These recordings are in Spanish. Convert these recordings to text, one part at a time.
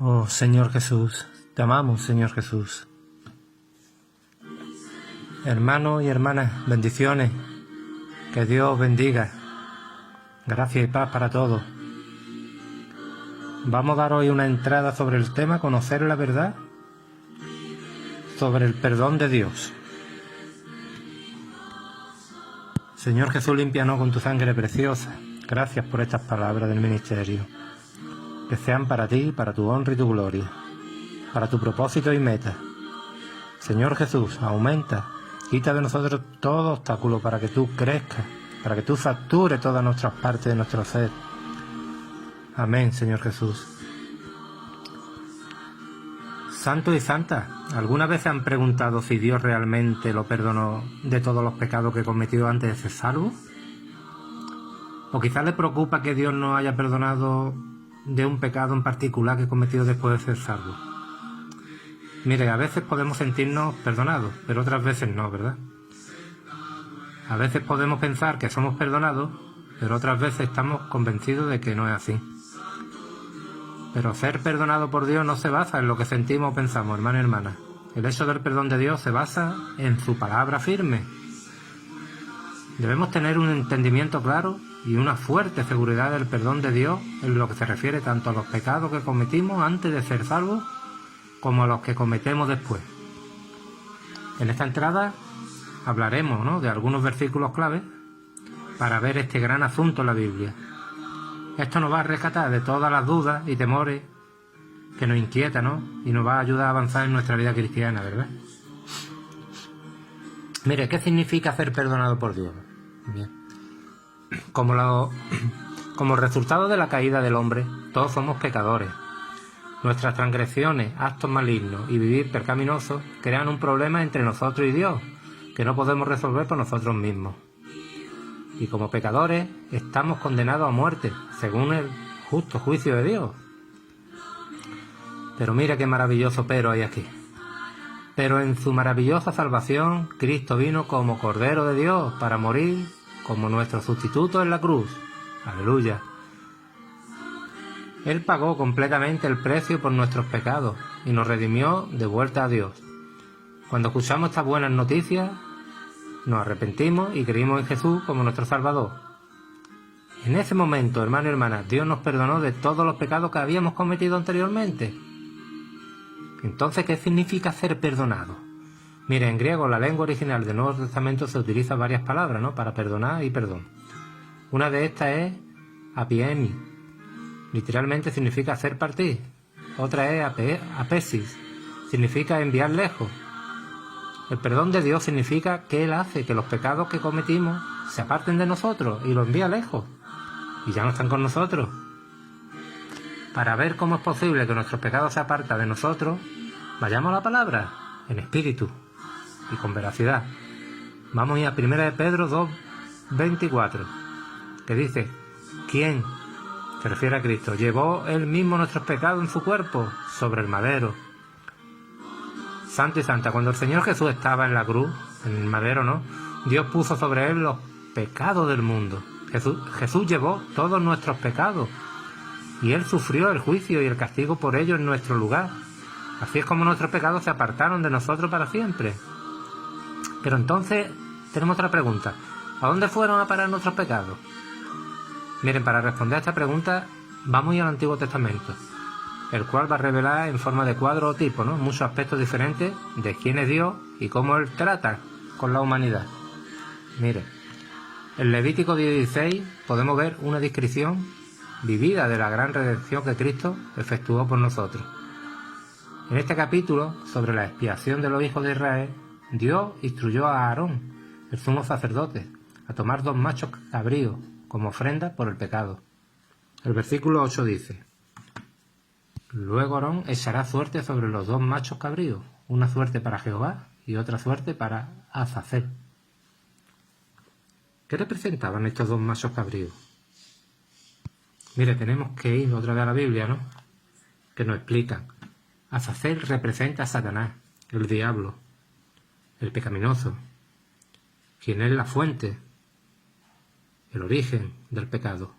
Oh Señor Jesús, te amamos, Señor Jesús. Hermanos y hermanas, bendiciones. Que Dios bendiga. Gracia y paz para todos. Vamos a dar hoy una entrada sobre el tema conocer la verdad sobre el perdón de Dios. Señor Jesús, límpianos con tu sangre preciosa. Gracias por estas palabras del ministerio. Que sean para ti, para tu honra y tu gloria, para tu propósito y meta. Señor Jesús, aumenta, quita de nosotros todo obstáculo para que tú crezcas, para que tú factures todas nuestras partes de nuestro ser. Amén, Señor Jesús. Santos y santas, ¿alguna vez se han preguntado si Dios realmente lo perdonó de todos los pecados que cometió antes de ser salvo? ¿O quizás le preocupa que Dios no haya perdonado de un pecado en particular que cometió después de ser salvo? Mire, a veces podemos sentirnos perdonados, pero otras veces no, ¿verdad? A veces podemos pensar que somos perdonados, pero otras veces estamos convencidos de que no es así. Pero ser perdonado por Dios no se basa en lo que sentimos o pensamos, hermano y hermana. El hecho del perdón de Dios se basa en su palabra firme. Debemos tener un entendimiento claro y una fuerte seguridad del perdón de Dios en lo que se refiere tanto a los pecados que cometimos antes de ser salvos como a los que cometemos después. En esta entrada hablaremos, ¿no?, de algunos versículos clave para ver este gran asunto en la Biblia. Esto nos va a rescatar de todas las dudas y temores que nos inquietan, ¿no?, y nos va a ayudar a avanzar en nuestra vida cristiana, ¿verdad? Mire, ¿qué significa ser perdonado por Dios? Bien. Como resultado de la caída del hombre, todos somos pecadores. Nuestras transgresiones, actos malignos y vivir pecaminosos crean un problema entre nosotros y Dios, que no podemos resolver por nosotros mismos. Y como pecadores, estamos condenados a muerte, según el justo juicio de Dios. Pero mira qué maravilloso pero hay aquí. Pero en su maravillosa salvación, Cristo vino como Cordero de Dios para morir como nuestro sustituto en la cruz. Aleluya. Él pagó completamente el precio por nuestros pecados y nos redimió de vuelta a Dios. Cuando escuchamos estas buenas noticias, nos arrepentimos y creímos en Jesús como nuestro Salvador. En ese momento, hermanos y hermanas, Dios nos perdonó de todos los pecados que habíamos cometido anteriormente. Entonces, ¿qué significa ser perdonado? Mire, en griego, la lengua original del Nuevo Testamento, se utilizan varias palabras, ¿no?, para perdonar y perdón. Una de estas es apiemi. Literalmente significa hacer partir. Otra es apesis. Significa enviar lejos. El perdón de Dios significa que Él hace que los pecados que cometimos se aparten de nosotros y los envía lejos. Y ya no están con nosotros. Para ver cómo es posible que nuestros pecados se aparten de nosotros, vayamos a la palabra, en espíritu y con veracidad. Vamos a ir a 1 de Pedro 2:24, que dice: ¿Quién? Se refiere a Cristo. Llevó Él mismo nuestros pecados en su cuerpo sobre el madero. Santo y santa, cuando el Señor Jesús estaba en la cruz, en el madero, ¿no?, Dios puso sobre Él los pecados del mundo. Jesús llevó todos nuestros pecados y Él sufrió el juicio y el castigo por ellos en nuestro lugar. Así es como nuestros pecados se apartaron de nosotros para siempre. Pero entonces tenemos otra pregunta. ¿A dónde fueron a parar nuestros pecados? Miren, para responder a esta pregunta, vamos a ir al Antiguo Testamento, el cual va a revelar en forma de cuadro o tipo, ¿no?, muchos aspectos diferentes de quién es Dios y cómo Él trata con la humanidad. Miren, en Levítico 16 podemos ver una descripción vivida de la gran redención que Cristo efectuó por nosotros. En este capítulo, sobre la expiación de los hijos de Israel, Dios instruyó a Aarón, el sumo sacerdote, a tomar 2 machos cabríos como ofrenda por el pecado. El versículo 8 dice: Luego Aarón echará suerte sobre los 2 machos cabríos, una suerte para Jehová y otra suerte para Azazel. ¿Qué representaban estos 2 machos cabríos? Mire, tenemos que ir otra vez a la Biblia, ¿no?, que nos explican. Azazel representa a Satanás, el diablo, el pecaminoso, quien es la fuente, el origen del pecado.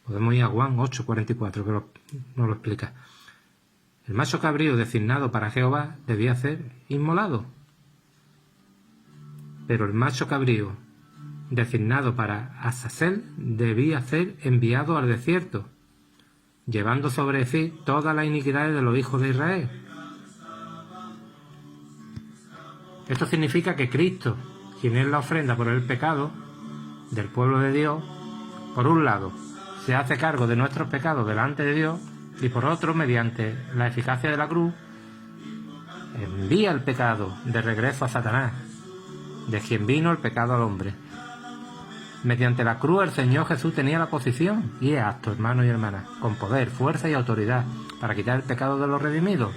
Podemos ir a Juan 8:44, que nos lo explica. El macho cabrío designado para Jehová debía ser inmolado. Pero el macho cabrío designado para Azazel debía ser enviado al desierto, llevando sobre sí todas las iniquidades de los hijos de Israel. Esto significa que Cristo, quien es la ofrenda por el pecado del pueblo de Dios, por un lado, se hace cargo de nuestros pecados delante de Dios y por otro, mediante la eficacia de la cruz, envía el pecado de regreso a Satanás, de quien vino el pecado al hombre. Mediante la cruz el Señor Jesús tenía la posición y es apto, hermanos y hermanas, con poder, fuerza y autoridad para quitar el pecado de los redimidos.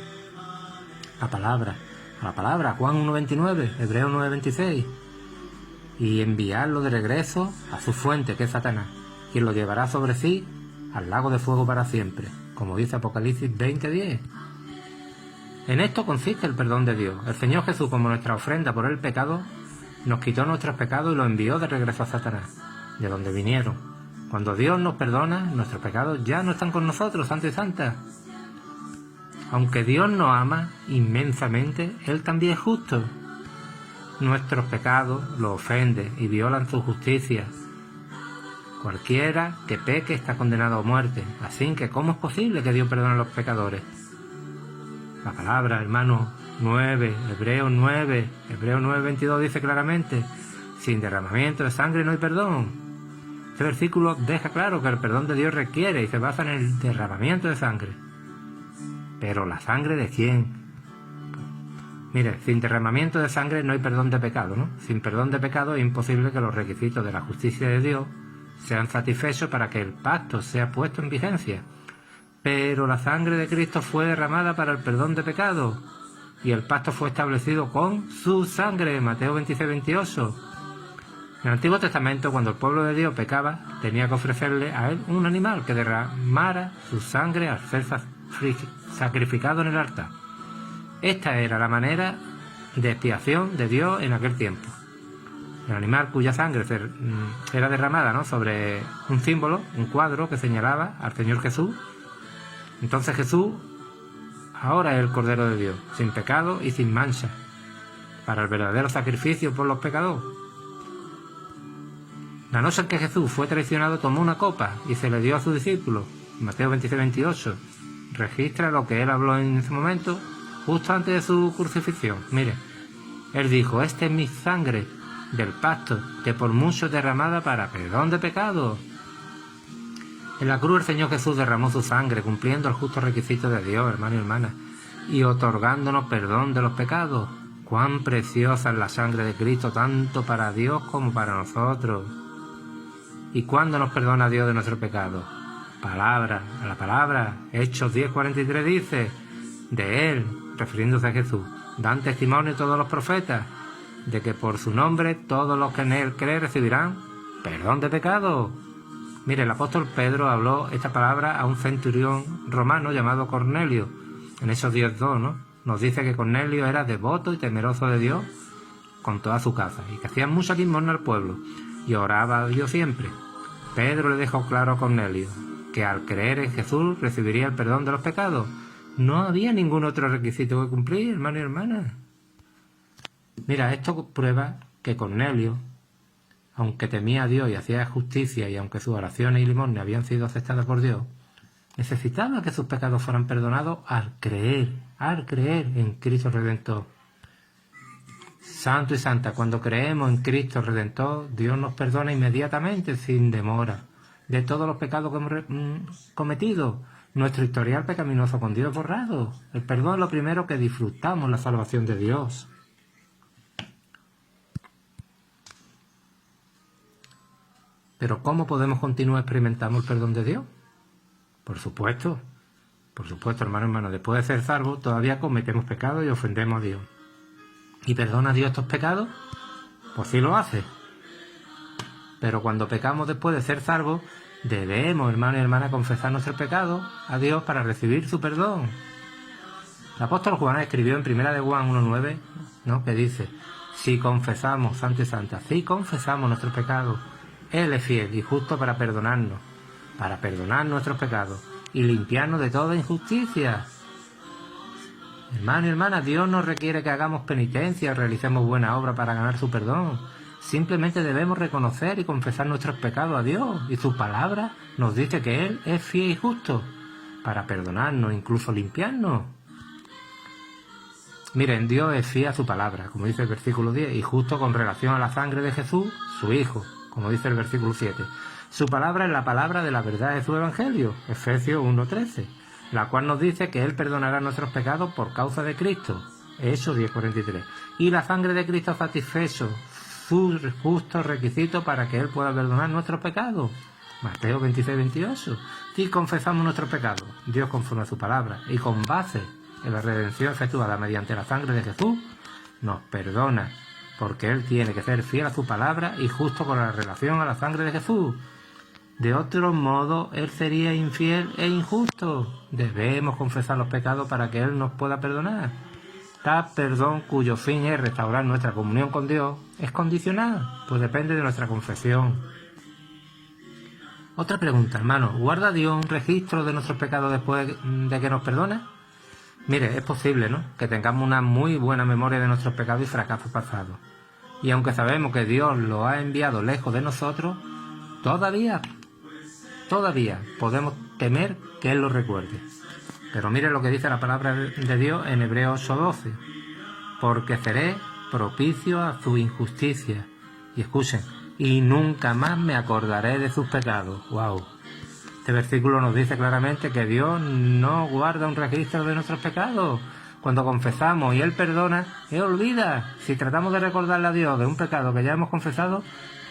A la palabra, Juan 1:29, Hebreos 9:26, y enviarlo de regreso a su fuente, que es Satanás, quien lo llevará sobre sí al lago de fuego para siempre, como dice Apocalipsis 20:10. En esto consiste el perdón de Dios. El Señor Jesús, como nuestra ofrenda por el pecado, nos quitó nuestros pecados y los envió de regreso a Satanás, de donde vinieron. Cuando Dios nos perdona, nuestros pecados ya no están con nosotros, santos y santas. Aunque Dios nos ama inmensamente, Él también es justo. Nuestros pecados lo ofenden y violan su justicia. Cualquiera que peque está condenado a muerte. Así que, ¿cómo es posible que Dios perdone a los pecadores? La palabra, hermano, Hebreos 9:22 dice claramente: sin derramamiento de sangre no hay perdón. Este versículo deja claro que el perdón de Dios requiere y se basa en el derramamiento de sangre. ¿Pero la sangre de quién? Mire, sin derramamiento de sangre no hay perdón de pecado, ¿no? Sin perdón de pecado es imposible que los requisitos de la justicia de Dios sean satisfechos para que el pacto sea puesto en vigencia. Pero la sangre de Cristo fue derramada para el perdón de pecado y el pacto fue establecido con su sangre, Mateo 26:28. En el Antiguo Testamento, cuando el pueblo de Dios pecaba, tenía que ofrecerle a él un animal que derramara su sangre al ser sacrificado en el altar. Esta era la manera de expiación de Dios en aquel tiempo. El animal cuya sangre era derramada, ¿no?, sobre un símbolo, un cuadro que señalaba al Señor Jesús. Entonces Jesús ahora es el Cordero de Dios, sin pecado y sin mancha, para el verdadero sacrificio por los pecadores. La noche en que Jesús fue traicionado, tomó una copa y se le dio a sus discípulos. Mateo 26:28 registra lo que él habló en ese momento, justo antes de su crucifixión. Mire, él dijo: esta es mi sangre del pacto, que por mucho derramada para perdón de pecados. En la cruz el Señor Jesús derramó su sangre, cumpliendo el justo requisito de Dios, hermano y hermana, y otorgándonos perdón de los pecados. Cuán preciosa es la sangre de Cristo, tanto para Dios como para nosotros. ¿Y cuándo nos perdona Dios de nuestro pecado? A la palabra, Hechos 10:43 dice: de Él, refiriéndose a Jesús, dan testimonio todos los profetas, de que por su nombre todos los que en Él creen recibirán perdón de pecado. Mire, el apóstol Pedro habló esta palabra a un centurión romano llamado Cornelio, en Hechos 10:2, ¿no? Nos dice que Cornelio era devoto y temeroso de Dios con toda su casa, y que hacía mucha limosna al pueblo, y oraba a Dios siempre. Pedro le dejó claro a Cornelio que al creer en Jesús recibiría el perdón de los pecados. No había ningún otro requisito que cumplir, hermano y hermana. Mira, esto prueba que Cornelio, aunque temía a Dios y hacía justicia, y aunque sus oraciones y limosnas habían sido aceptadas por Dios, necesitaba que sus pecados fueran perdonados al creer en Cristo Redentor. Santo y santa, cuando creemos en Cristo Redentor, Dios nos perdona inmediatamente, sin demora, de todos los pecados que hemos cometido. Nuestro historial pecaminoso con Dios borrado. El perdón es lo primero que disfrutamos, la salvación de Dios. Pero ¿cómo podemos continuar experimentando el perdón de Dios? Por supuesto, hermano, después de ser salvos, todavía cometemos pecados y ofendemos a Dios. ¿Y perdona a Dios estos pecados? Pues sí lo hace. Pero cuando pecamos después de ser salvos, debemos, hermano y hermana, confesar nuestros pecados a Dios para recibir su perdón. El apóstol Juan escribió en 1 de Juan 1:9, ¿no?, que dice: si confesamos, santo y santa, si confesamos nuestros pecados, Él es fiel y justo para perdonarnos para perdonar nuestros pecados y limpiarnos de toda injusticia. Hermano y hermana, Dios no requiere que hagamos penitencia o realicemos buena obra para ganar su perdón. Simplemente debemos reconocer y confesar nuestros pecados a Dios, y su palabra nos dice que Él es fiel y justo para perdonarnos, incluso limpiarnos. Miren, Dios es fiel a su palabra, como dice el versículo 10, y justo con relación a la sangre de Jesús, su Hijo, como dice el versículo 7. Su palabra es la palabra de la verdad de su Evangelio, Efesios 1:13, la cual nos dice que Él perdonará nuestros pecados por causa de Cristo, Hechos 10:43. Y la sangre de Cristo satisfecho su justo requisito para que Él pueda perdonar nuestros pecados, Mateo 26:28. Si confesamos nuestros pecados, Dios conforme a su palabra, y con base en la redención efectuada mediante la sangre de Jesús, nos perdona, porque Él tiene que ser fiel a su palabra y justo con la relación a la sangre de Jesús. De otro modo, Él sería infiel e injusto. Debemos confesar los pecados para que Él nos pueda perdonar. Tal perdón, cuyo fin es restaurar nuestra comunión con Dios, es condicional, pues depende de nuestra confesión. Otra pregunta, hermano, ¿guarda Dios un registro de nuestros pecados después de que nos perdona? Mire, es posible, ¿no?, que tengamos una muy buena memoria de nuestros pecados y fracasos pasados. Y aunque sabemos que Dios lo ha enviado lejos de nosotros, todavía podemos temer que Él lo recuerde. Pero mire lo que dice la palabra de Dios en Hebreos 8:12. Porque seré propicio a su injusticia. Y escuchen, y nunca más me acordaré de sus pecados. ¡Wow! Este versículo nos dice claramente que Dios no guarda un registro de nuestros pecados. Cuando confesamos y Él perdona, Él olvida. Si tratamos de recordarle a Dios de un pecado que ya hemos confesado,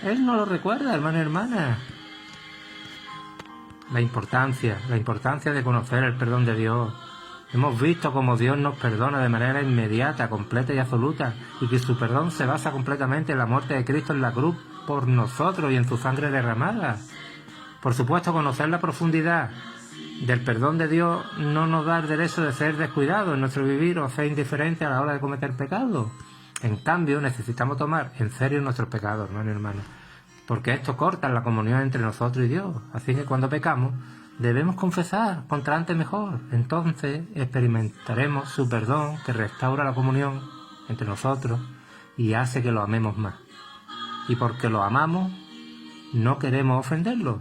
Él no lo recuerda, hermano y hermana. La importancia de conocer el perdón de Dios. Hemos visto cómo Dios nos perdona de manera inmediata, completa y absoluta, y que su perdón se basa completamente en la muerte de Cristo en la cruz por nosotros y en su sangre derramada. Por supuesto, conocer la profundidad del perdón de Dios no nos da el derecho de ser descuidados en nuestro vivir o ser indiferentes a la hora de cometer pecado. En cambio, necesitamos tomar en serio nuestros pecados, hermano y hermana, porque esto corta la comunión entre nosotros y Dios. Así que cuando pecamos, debemos confesar contra antes mejor. Entonces experimentaremos su perdón que restaura la comunión entre nosotros y hace que lo amemos más. Y porque lo amamos, no queremos ofenderlo.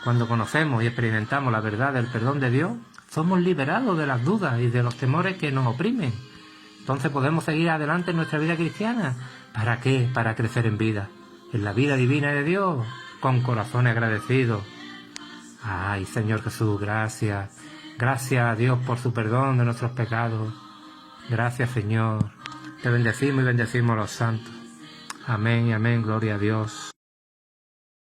Cuando conocemos y experimentamos la verdad del perdón de Dios, somos liberados de las dudas y de los temores que nos oprimen. Entonces podemos seguir adelante en nuestra vida cristiana. ¿Para qué? Para crecer en vida, en la vida divina de Dios, con corazones agradecidos. Ay, Señor Jesús, gracias. Gracias a Dios por su perdón de nuestros pecados. Gracias, Señor. Te bendecimos y bendecimos a los santos. Amén y amén, gloria a Dios.